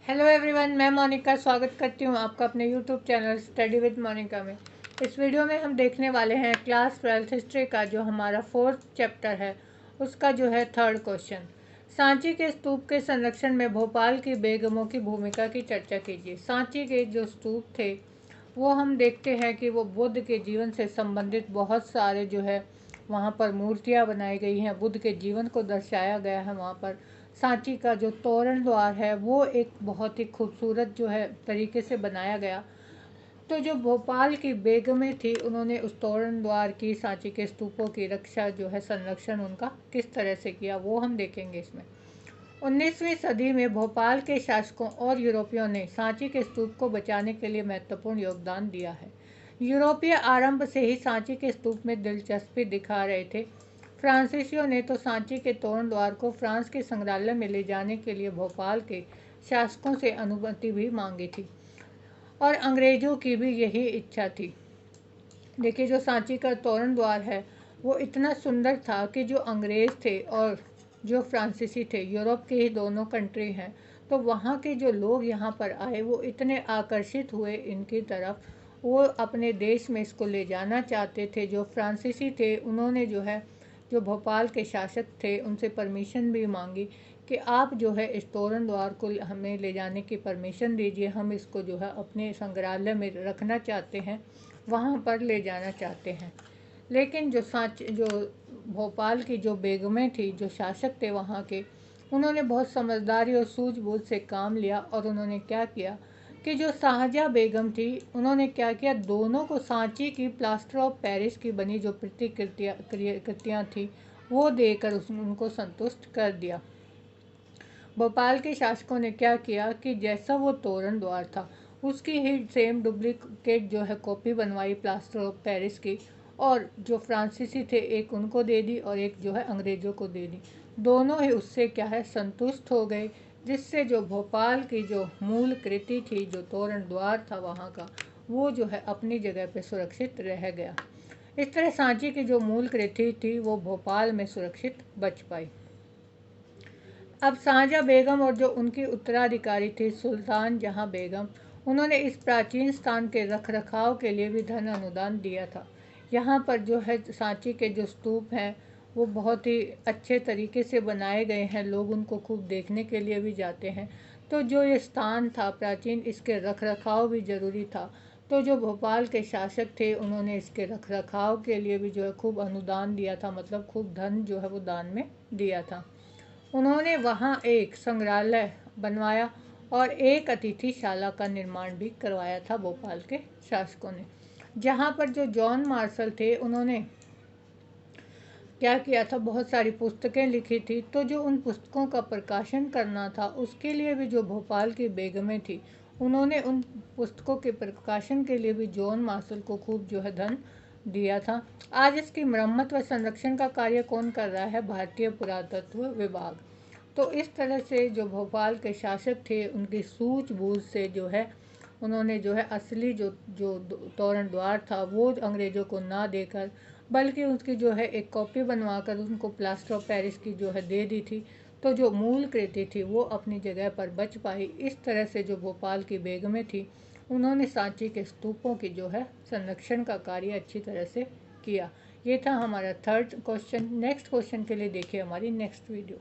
Hello everyone, मैं मोनिका स्वागत करती हूँ आपका अपने YouTube channel study with Monica में। इस वीडियो में हम देखने वाले हैं क्लास 12th हिस्ट्री का जो हमारा 4th चैप्टर है उसका जो है 3rd क्वेश्चन। सांची के स्तूप के संरक्षण में भोपाल की बेगमों की भूमिका की चर्चा कीजिए। सांची के जो स्तूप थे वो हम देखते हैं कि वो बुद्ध के जीवन से संबंधित बहुत सारे जो है वहाँ पर मूर्तियाँ बनाई गई हैं, बुद्ध के जीवन को दर्शाया गया है। वहाँ पर सांची का जो तोरण द्वार है वो एक बहुत ही खूबसूरत जो है तरीके से बनाया गया। तो जो भोपाल की बेगमें थी उन्होंने उस तोरण द्वार की, सांची के स्तूपों की रक्षा जो है, संरक्षण उनका किस तरह से किया वो हम देखेंगे इसमें। 19वीं सदी में भोपाल के शासकों और यूरोपियों ने सांची के स्तूप को बचाने के लिए महत्वपूर्ण योगदान दिया है। यूरोपीय आरंभ से ही सांची के स्तूप में दिलचस्पी दिखा रहे थे। फ्रांसीसियों ने तो सांची के तोरण द्वार को फ्रांस के संग्रहालय में ले जाने के लिए भोपाल के शासकों से अनुमति भी मांगी थी और अंग्रेजों की भी यही इच्छा थी। देखिए, जो सांची का तोरण द्वार है वो इतना सुंदर था कि जो अंग्रेज थे और जो फ्रांसीसी थे, यूरोप के ही दोनों कंट्री हैं, तो वहाँ के जो लोग यहाँ पर आए वो इतने आकर्षित हुए इनकी तरफ, वो अपने देश में इसको ले जाना चाहते थे। जो फ्रांसीसी थे उन्होंने जो है, जो भोपाल के शासक थे उनसे परमिशन भी मांगी कि आप जो है इस तोरण द्वार को हमें ले जाने की परमिशन दीजिए, हम इसको जो है अपने संग्रहालय में रखना चाहते हैं, वहाँ पर ले जाना चाहते हैं। लेकिन जो भोपाल की जो बेगमें थी, जो शासक थे वहाँ के, उन्होंने बहुत समझदारी और सूझबूझ से काम लिया और उन्होंने क्या किया कि जो शाहजहाँ बेगम थी उन्होंने क्या किया, दोनों को सांची की प्लास्टर ऑफ पेरिस की बनी जो कृतियाँ थी वो देकर उनको संतुष्ट कर दिया। भोपाल के शासकों ने क्या किया कि जैसा वो तोरण द्वार था उसकी ही सेम डुप्लीकेट जो है कॉपी बनवाई प्लास्टर ऑफ पेरिस की, और जो फ्रांसीसी थे एक उनको दे दी और एक जो है अंग्रेज़ों को दे दी। दोनों ही उससे क्या है संतुष्ट हो गए, जिससे जो भोपाल की जो मूल कृति थी, जो तोरण द्वार था वहाँ का, वो जो है अपनी जगह पे सुरक्षित रह गया। इस तरह सांची की जो मूल कृति थी वो भोपाल में सुरक्षित बच पाई। अब शाहजहाँ बेगम और जो उनकी उत्तराधिकारी थी सुल्तान जहाँ बेगम, उन्होंने इस प्राचीन स्थान के रखरखाव के लिए भी धन अनुदान दिया था। यहाँ पर जो है सांची के जो स्तूप हैं वो बहुत ही अच्छे तरीके से बनाए गए हैं, लोग उनको खूब देखने के लिए भी जाते हैं। तो जो ये स्थान था प्राचीन, इसके रखरखाव भी ज़रूरी था। तो जो भोपाल के शासक थे उन्होंने इसके रखरखाव के लिए भी जो है खूब अनुदान दिया था, मतलब खूब धन जो है वो दान में दिया था। उन्होंने वहाँ एक संग्रहालय बनवाया और एक अतिथिशाला का निर्माण भी करवाया था भोपाल के शासकों ने। जहाँ पर जो जॉन मार्शल थे उन्होंने क्या किया था, बहुत सारी पुस्तकें लिखी थी। तो जो उन पुस्तकों का प्रकाशन करना था उसके लिए भी जो भोपाल की बेगमें थी उन्होंने उन पुस्तकों के प्रकाशन के लिए भी जॉन मार्शल को खूब जो है धन दिया था। आज इसकी मरम्मत व संरक्षण का कार्य कौन कर रहा है? भारतीय पुरातत्व विभाग। तो इस तरह से जो भोपाल के शासक थे उनकी सूझबूझ से जो है उन्होंने जो है असली जो जो तोरण द्वार था वो अंग्रेज़ों को ना देकर, बल्कि उसकी जो है एक कॉपी बनवाकर उनको प्लास्टर ऑफ पेरिस की जो है दे दी थी। तो जो मूल कृति थी वो अपनी जगह पर बच पाई। इस तरह से जो भोपाल की बेगमें थी उन्होंने सांची के स्तूपों की जो है संरक्षण का कार्य अच्छी तरह से किया। ये था हमारा 3rd क्वेश्चन। नेक्स्ट क्वेश्चन के लिए देखिए हमारी नेक्स्ट वीडियो।